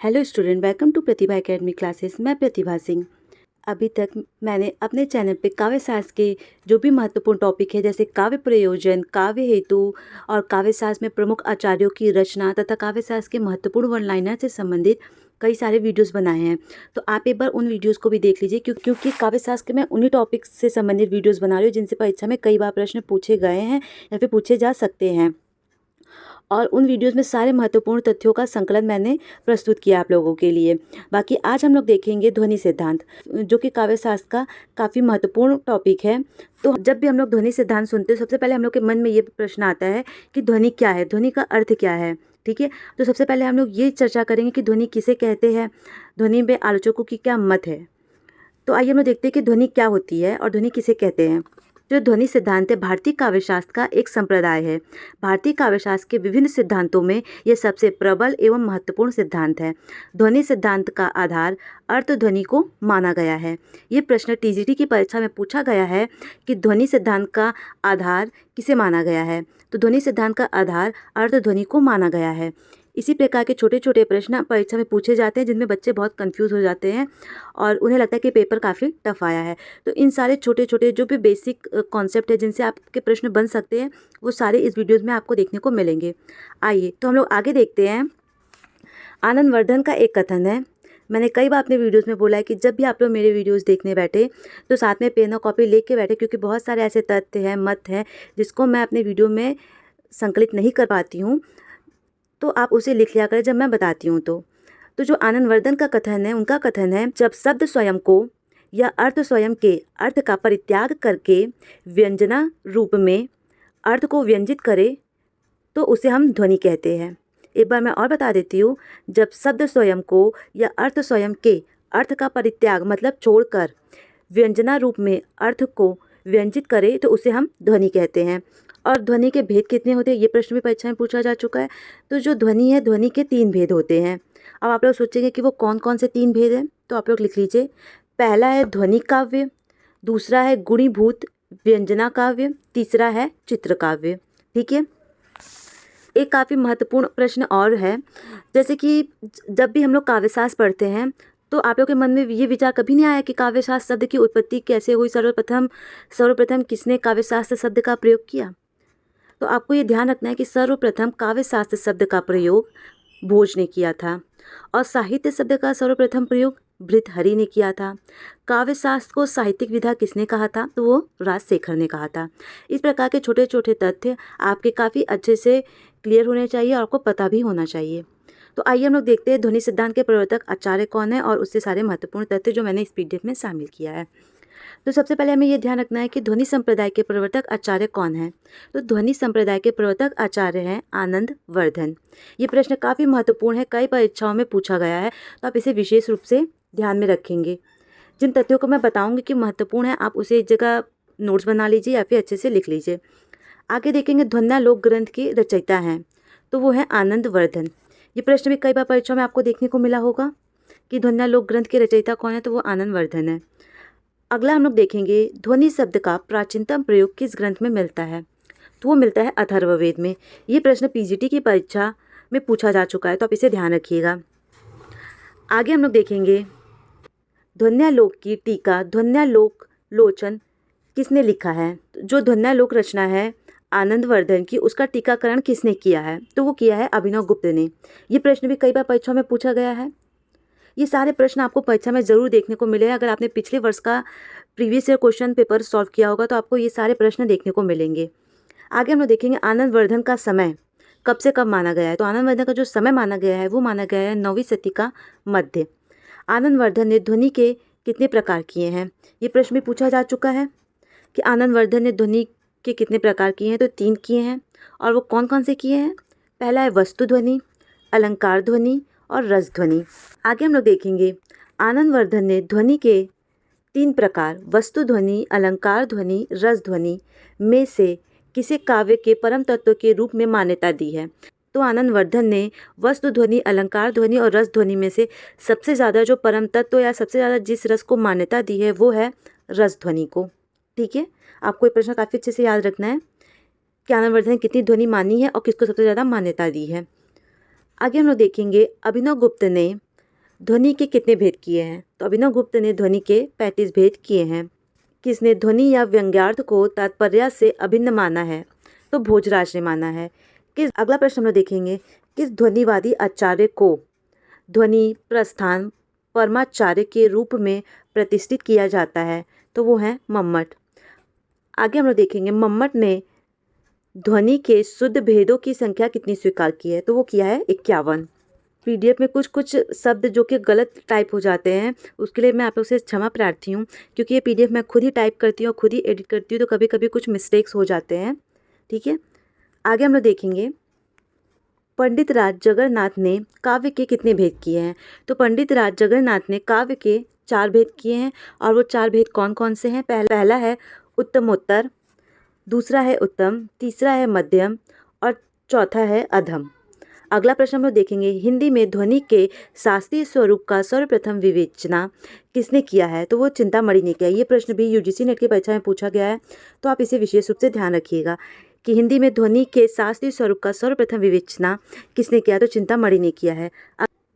Hello student, welcome to Pratibha academy classes. मैं प्रतिभा सिंह। अभी तक मैंने अपने चैनल पे काव्य शास्त्र के जो भी महत्वपूर्ण टॉपिक है, जैसे काव्य प्रयोजन, काव्य हेतु और काव्य शास्त्र में प्रमुख आचार्यों की रचना तथा काव्य शास्त्र के महत्वपूर्ण वन लाइनर से संबंधित कई सारे वीडियोस बनाए हैं। तो आप एक बार उन वीडियोस को भी देख लीजिए, क्योंकि काव्य शास्त्र में उन्हीं टॉपिक से संबंधित वीडियोस बना रही हूँ जिनसे परीक्षा में कई बार प्रश्न पूछे गए हैं या फिर पूछे जा सकते हैं। और उन वीडियोस में सारे महत्वपूर्ण तथ्यों का संकलन मैंने प्रस्तुत किया आप लोगों के लिए। बाकी आज हम लोग देखेंगे ध्वनि सिद्धांत, जो कि काव्य शास्त्र का काफ़ी महत्वपूर्ण टॉपिक है। तो जब भी हम लोग ध्वनि सिद्धांत सुनते हैं, सबसे पहले हम लोग के मन में ये प्रश्न आता है कि ध्वनि क्या है, ध्वनि का अर्थ क्या है। ठीक है, तो सबसे पहले हम लोग ये चर्चा करेंगे कि ध्वनि किसे कहते हैं, ध्वनि में आलोचकों की क्या मत है। तो आइए हम लोग देखते हैं कि ध्वनि क्या होती है और ध्वनि किसे कहते हैं। जो ध्वनि सिद्धांत है, भारतीय काव्यशास्त्र का एक संप्रदाय है। भारतीय काव्यशास्त्र के विभिन्न सिद्धांतों में यह सबसे प्रबल एवं महत्वपूर्ण सिद्धांत है। ध्वनि सिद्धांत का आधार अर्थध्वनि को माना गया है। ये प्रश्न टीजीटी की परीक्षा में पूछा गया है कि ध्वनि सिद्धांत का आधार किसे माना गया है। तो ध्वनि सिद्धांत का आधार अर्थध्वनि को माना गया है। इसी प्रकार के छोटे छोटे प्रश्न परीक्षा में पूछे जाते हैं, जिनमें बच्चे बहुत कंफ्यूज हो जाते हैं और उन्हें लगता है कि पेपर काफ़ी टफ आया है। तो इन सारे छोटे छोटे जो भी बेसिक कॉन्सेप्ट है जिनसे आपके प्रश्न बन सकते हैं, वो सारे इस वीडियोज़ में आपको देखने को मिलेंगे। आइए तो हम लोग आगे देखते हैं। आनंदवर्धन का एक कथन है। मैंने कई बार अपने वीडियोज़ में बोला है कि जब भी आप लोग मेरे वीडियोज़ देखने बैठे तो साथ में पेन और कॉपी लेके बैठे, क्योंकि बहुत सारे ऐसे तथ्य हैं, मत हैं, जिसको मैं अपने वीडियो में संकलित नहीं कर पाती हूँ। तो आप उसे लिख लिया करें जब मैं बताती हूँ। तो जो आनंदवर्धन का कथन है, उनका कथन है, जब शब्द स्वयं को या अर्थ स्वयं के अर्थ का परित्याग करके व्यंजना रूप में अर्थ को व्यंजित करे तो उसे हम ध्वनि कहते हैं। एक बार मैं और बता देती हूँ। जब शब्द स्वयं को या अर्थ स्वयं के अर्थ का परित्याग मतलब छोड़कर व्यंजना रूप में अर्थ को व्यंजित करे तो उसे हम ध्वनि कहते हैं। और ध्वनि के भेद कितने होते हैं, ये प्रश्न भी परीक्षा में पूछा जा चुका है। तो जो ध्वनि है, ध्वनि के 3 भेद होते हैं। अब आप लोग सोचेंगे कि वो कौन कौन से 3 भेद हैं, तो आप लोग लिख लीजिए। पहला है ध्वनि काव्य, दूसरा है गुणीभूत व्यंजना काव्य, तीसरा है चित्र काव्य। ठीक है, एक काफ़ी महत्वपूर्ण प्रश्न और है, जैसे कि जब भी हम लोग काव्यशास्त्र पढ़ते हैं तो आप लोग के मन में ये विचार कभी नहीं आया कि काव्यशास्त्र शब्द की उत्पत्ति कैसे हुई, सर्वप्रथम किसने काव्यशास्त्र शब्द का प्रयोग किया। तो आपको ये ध्यान रखना है कि सर्वप्रथम काव्यशास्त्र शब्द का प्रयोग भोज ने किया था और साहित्य शब्द का सर्वप्रथम प्रयोग भृतहरि ने किया था। काव्यशास्त्र को साहित्यिक विधा किसने कहा था, तो वो राजशेखर ने कहा था। इस प्रकार के छोटे छोटे तथ्य आपके काफ़ी अच्छे से क्लियर होने चाहिए और आपको पता भी होना चाहिए। तो आइए हम लोग देखते हैं ध्वनि सिद्धांत के प्रवर्तक आचार्य कौन है और उससे सारे महत्वपूर्ण तथ्य जो मैंने इस पीडीएफ में शामिल किया है। तो सबसे पहले हमें यह ध्यान रखना है कि ध्वनि संप्रदाय के प्रवर्तक आचार्य कौन है। तो ध्वनि संप्रदाय के प्रवर्तक आचार्य हैं आनंदवर्धन। ये प्रश्न काफ़ी महत्वपूर्ण है, कई परीक्षाओं में पूछा गया है, तो आप इसे विशेष रूप से ध्यान में रखेंगे। जिन तथ्यों को मैं बताऊंगी कि महत्वपूर्ण है, आप उसे एक जगह नोट्स बना लीजिए या फिर अच्छे से लिख लीजिए। आगे देखेंगे ध्वन्यालोक ग्रंथ के रचयिता हैं, तो वो है आनंदवर्धन। ये प्रश्न भी कई बार परीक्षाओं में आपको देखने को मिला होगा कि ध्वन्यालोक ग्रंथ के रचयिता कौन है, तो वो आनंदवर्धन है। अगला हम लोग देखेंगे ध्वनि शब्द का प्राचीनतम प्रयोग किस ग्रंथ में मिलता है, तो वो मिलता है अथर्ववेद में। ये प्रश्न पीजीटी की परीक्षा में पूछा जा चुका है, तो आप इसे ध्यान रखिएगा। आगे हम लोग देखेंगे ध्वन्यालोक की टीका ध्वन्यालोक लोचन किसने लिखा है। जो ध्वन्यालोक रचना है आनंदवर्धन की, उसका टीकाकरण किसने किया है, तो वो किया है अभिनव गुप्त ने। ये प्रश्न भी कई बार परीक्षाओं में पूछा गया है। ये सारे प्रश्न आपको परीक्षा में ज़रूर देखने को मिले। अगर आपने पिछले वर्ष का previous year question paper solve किया होगा तो आपको ये सारे प्रश्न देखने को मिलेंगे। आगे हम लोग देखेंगे आनंदवर्धन का समय कब से कब माना गया है। तो आनंदवर्धन का जो समय माना गया है वो माना गया है 9वीं सदी का मध्य। आनंदवर्धन ने ध्वनि के कितने प्रकार किए हैं, ये प्रश्न भी पूछा जा चुका है कि आनंदवर्धन ने ध्वनि के कितने प्रकार किए हैं। तो 3 किए हैं, और वो कौन कौन से किए हैं। पहला है वस्तु ध्वनि, अलंकार ध्वनि और रस ध्वनि। आगे हम लोग देखेंगे आनंदवर्धन ने ध्वनि के 3 प्रकार वस्तु ध्वनि, अलंकार ध्वनि, रस ध्वनि में से किसे काव्य के परम तत्व के रूप में मान्यता दी है। तो आनंदवर्धन ने वस्तु ध्वनि, अलंकार ध्वनि और रस ध्वनि में से सबसे ज़्यादा जो परम तत्व या सबसे ज़्यादा जिस रस को मान्यता दी है वो है रस ध्वनि को। ठीक है, आपको ये प्रश्न काफ़ी अच्छे से याद रखना है कि आनंदवर्धन ने कितनी ध्वनि मानी है और किसको सबसे ज़्यादा मान्यता दी है। आगे हम लोग देखेंगे अभिनव गुप्त ने ध्वनि के कितने भेद किए हैं? तो अभिनव गुप्त ने ध्वनि के 35 भेद किए हैं। किसने ध्वनि या व्यंग्यार्थ को तात्पर्य से अभिन्न माना है? तो भोजराज ने माना है। अगला प्रश्न हम लोग देखेंगे, किस ध्वनिवादी आचार्य को ध्वनि प्रस्थान परमाचार्य के रूप में प्रतिष्ठित किया जाता है? तो वो है मम्मट। आगे हम लोग देखेंगे, मम्मट ने ध्वनि के शुद्ध भेदों की संख्या कितनी स्वीकार की है? तो वो किया है 51। पीडीएफ में कुछ कुछ शब्द जो कि गलत टाइप हो जाते हैं, उसके लिए मैं आप लोग से क्षमा प्रार्थी हूँ, क्योंकि ये पीडीएफ मैं खुद ही टाइप करती हूँ और खुद ही एडिट करती हूँ, तो कभी कभी कुछ मिस्टेक्स हो जाते हैं। ठीक है, आगे हम लोग देखेंगे, पंडित राज जगन्नाथ ने काव्य के कितने भेद किए हैं? तो पंडित राज जगन्नाथ ने काव्य के 4 भेद किए हैं, और वो 4 भेद कौन कौन से हैं? पहला है उत्तमोत्तर, दूसरा है उत्तम, तीसरा है मध्यम और चौथा है अधम। अगला प्रश्न हम लोग देखेंगे, हिंदी में ध्वनि के शास्त्रीय स्वरूप का सर्वप्रथम विवेचना किसने किया है? तो वो चिंतामणि ने किया। ये प्रश्न भी यूजीसी नेट की परीक्षा में पूछा गया है, तो आप इसे विशेष रूप से ध्यान रखिएगा कि हिंदी में ध्वनि के शास्त्रीय स्वरूप का सर्वप्रथम विवेचना किसने किया? तो चिंतामणि ने किया है।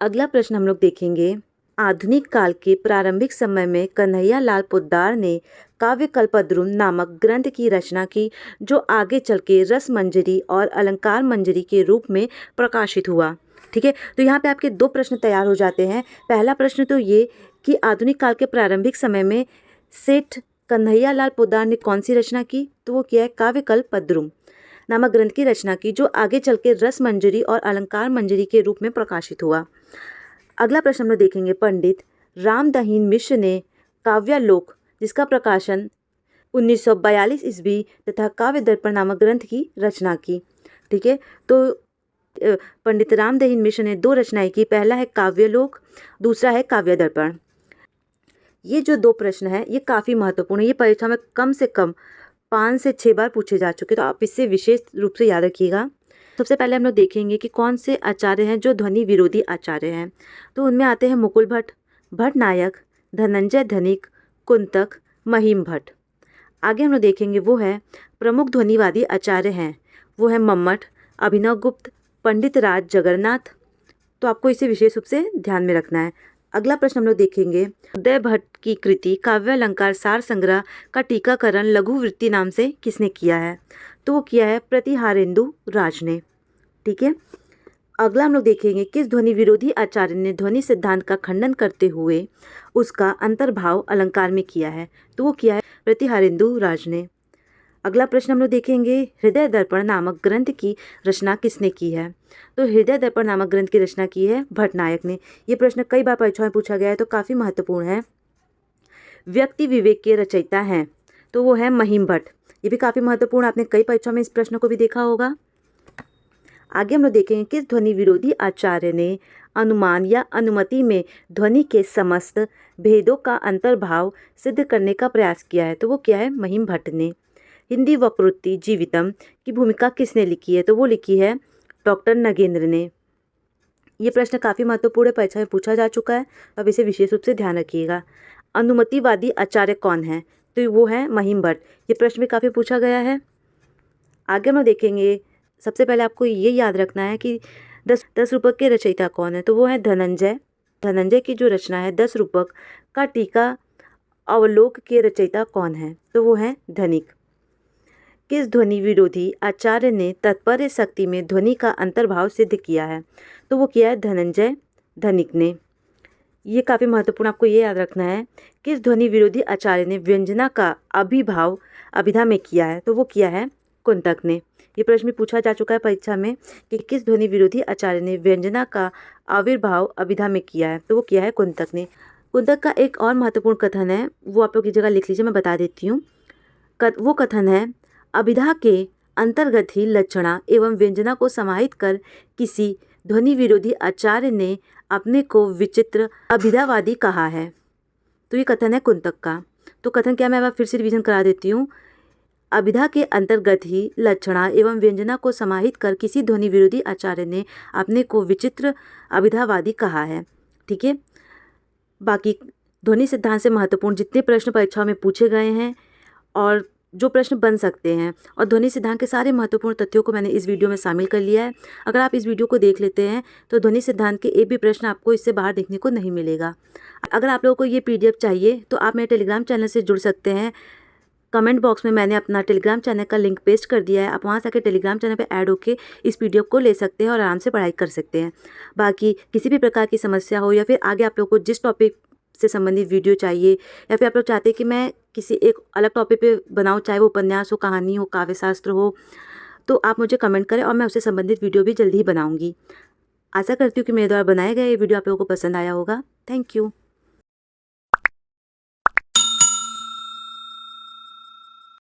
अगला प्रश्न हम लोग देखेंगे, आधुनिक काल के प्रारंभिक समय में कन्हैया लाल पोद्दार ने काव्य कल्पद्रुम नामक ग्रंथ की रचना की, जो आगे चल के रस मंजरी और अलंकार मंजरी के रूप में प्रकाशित हुआ। ठीक है, तो यहाँ पे आपके 2 प्रश्न तैयार हो जाते हैं। पहला प्रश्न तो ये कि आधुनिक काल के प्रारंभिक समय में सेठ कन्हैया लाल पोद्दार ने कौन सी रचना की? तो वो किया है काव्य कल्पद्रुम नामक ग्रंथ की रचना की, जो आगे चल के रस मंजरी और अलंकार मंजरी के रूप में प्रकाशित हुआ। अगला प्रश्न हम लोग देखेंगे, पंडित रामदहीन मिश्र ने काव्यालोक, जिसका प्रकाशन 1942 ईस्वी तथा काव्य दर्पण नामक ग्रंथ की रचना की। ठीक है, तो पंडित रामदहीन मिश्र ने 2 रचनाएं की, पहला है काव्यालोक, दूसरा है काव्य दर्पण। ये जो 2 प्रश्न हैं ये काफ़ी महत्वपूर्ण है, ये परीक्षा में कम से कम 5 से 6 बार पूछे जा चुके, तो आप इससे विशेष रूप से याद रखिएगा। सबसे पहले हम लोग देखेंगे कि कौन से आचार्य हैं जो ध्वनि विरोधी आचार्य हैं। तो उनमें आते हैं मुकुल भट्ट, भट्ट नायक, धनंजय धनिक, कुंतक, महिम भट्ट। आगे हम लोग देखेंगे, वो है प्रमुख ध्वनिवादी आचार्य हैं, वो है मम्मट, अभिनव गुप्त, पंडित राज जगन्नाथ। तो आपको इसे विशेष रूप से ध्यान में रखना है। अगला प्रश्न हम लोग देखेंगे, उदय भट्ट की कृति काव्य अलंकार सार संग्रह का टीकाकरण लघु वृत्ति नाम से किसने किया है? तो वो किया है प्रतिहारेंदु राज ने। ठीक है, अगला हम लोग देखेंगे, किस ध्वनि विरोधी आचार्य ने ध्वनि सिद्धांत का खंडन करते हुए उसका अंतर्भाव अलंकार में किया है? तो वो किया है प्रतिहारेंदु राज ने। अगला प्रश्न हम लोग देखेंगे, हृदय दर्पण नामक ग्रंथ की रचना किसने की है? तो हृदय दर्पण नामक ग्रंथ की रचना की है भट्ट नायक ने। ये प्रश्न कई बार परीक्षा में पूछा गया है, तो काफ़ी महत्वपूर्ण है। व्यक्ति विवेक के रचयिता हैं, तो वो है महिम भट्ट। ये भी काफ़ी महत्वपूर्ण, आपने कई परीक्षा में इस प्रश्न को भी देखा होगा। आगे हम लोग देखेंगे, किस ध्वनि विरोधी आचार्य ने अनुमान या अनुमति में ध्वनि के समस्त भेदों का अंतर्भाव सिद्ध करने का प्रयास किया है? तो वो क्या है? महिम भट्ट ने। हिंदी वक्रोक्ति जीवितम की भूमिका किसने लिखी है? तो वो लिखी है डॉक्टर नगेंद्र ने। ये प्रश्न काफ़ी महत्वपूर्ण है, परीक्षा में पूछा जा चुका है, अब इसे विशेष रूप से ध्यान रखिएगा। अनुमतिवादी आचार्य कौन है? तो वो है महिम भट्ट। ये प्रश्न भी काफ़ी पूछा गया है। आगे हम देखेंगे, सबसे पहले आपको ये याद रखना है कि 10 रूपक के रचयिता कौन है? तो वो है धनंजय। धनंजय की जो रचना है 10 रूपक का टीका अवलोक के रचयिता कौन है? तो वो है धनिक। किस ध्वनि विरोधी आचार्य ने तात्पर्य शक्ति में ध्वनि का अंतर्भाव सिद्ध किया है? तो वो किया है धनंजय धनिक ने। ये काफ़ी महत्वपूर्ण, आपको ये याद रखना है। किस ध्वनि विरोधी आचार्य ने व्यंजना का अभिभाव अभिधा में किया है? तो वो किया है कुंतक ने। ये प्रश्न भी पूछा जा चुका है परीक्षा में कि किस ध्वनि विरोधी आचार्य ने व्यंजना का आविर्भाव अभिधा में किया है? तो वो किया है कुंतक ने। कुंतक का एक और महत्वपूर्ण कथन है, वो आप लोग की जगह लिख लीजिए, मैं बता देती हूँ। वो कथन है, अभिधा के अंतर्गत ही लक्षणा एवं व्यंजना को समाहित कर किसी ध्वनि विरोधी आचार्य ने अपने को विचित्र अभिधावादी कहा है। तो ये कथन है कुंतक का। तो कथन क्या, मैं फिर से रिवीजन करा देती हूँ। अभिधा के अंतर्गत ही लक्षणा एवं व्यंजना को समाहित कर किसी ध्वनि विरोधी आचार्य ने अपने को विचित्र अभिधावादी कहा है। ठीक है, बाकी ध्वनि सिद्धांत से महत्वपूर्ण जितने प्रश्न परीक्षाओं में पूछे गए हैं और जो प्रश्न बन सकते हैं, और ध्वनि सिद्धांत के सारे महत्वपूर्ण तथ्यों को मैंने इस वीडियो में शामिल कर लिया है। अगर आप इस वीडियो को देख लेते हैं तो ध्वनि सिद्धांत के एक भी प्रश्न आपको इससे बाहर देखने को नहीं मिलेगा। अगर आप लोगों को ये PDF चाहिए तो आप मेरे टेलीग्राम चैनल से जुड़ सकते हैं। कमेंट बॉक्स में मैंने अपना टेलीग्राम चैनल का लिंक पेस्ट कर दिया है। आप वहाँ से आकर टेलीग्राम चैनल पे ऐड होके इस PDF को ले सकते हैं और आराम से पढ़ाई कर सकते हैं। बाकी किसी भी प्रकार की समस्या हो या फिर आगे आप लोगों को जिस टॉपिक से संबंधित वीडियो चाहिए, या फिर आप लोग चाहते हैं कि मैं किसी एक अलग टॉपिक पे बनाऊँ, चाहे वो उपन्यास हो, कहानी हो, काव्य शास्त्र हो, तो आप मुझे कमेंट करें और मैं उससे संबंधित वीडियो भी जल्दी ही बनाऊँगी। आशा करती हूँ कि मेरे द्वारा बनाया गया ये वीडियो आप लोगों को पसंद आया होगा। Thank you.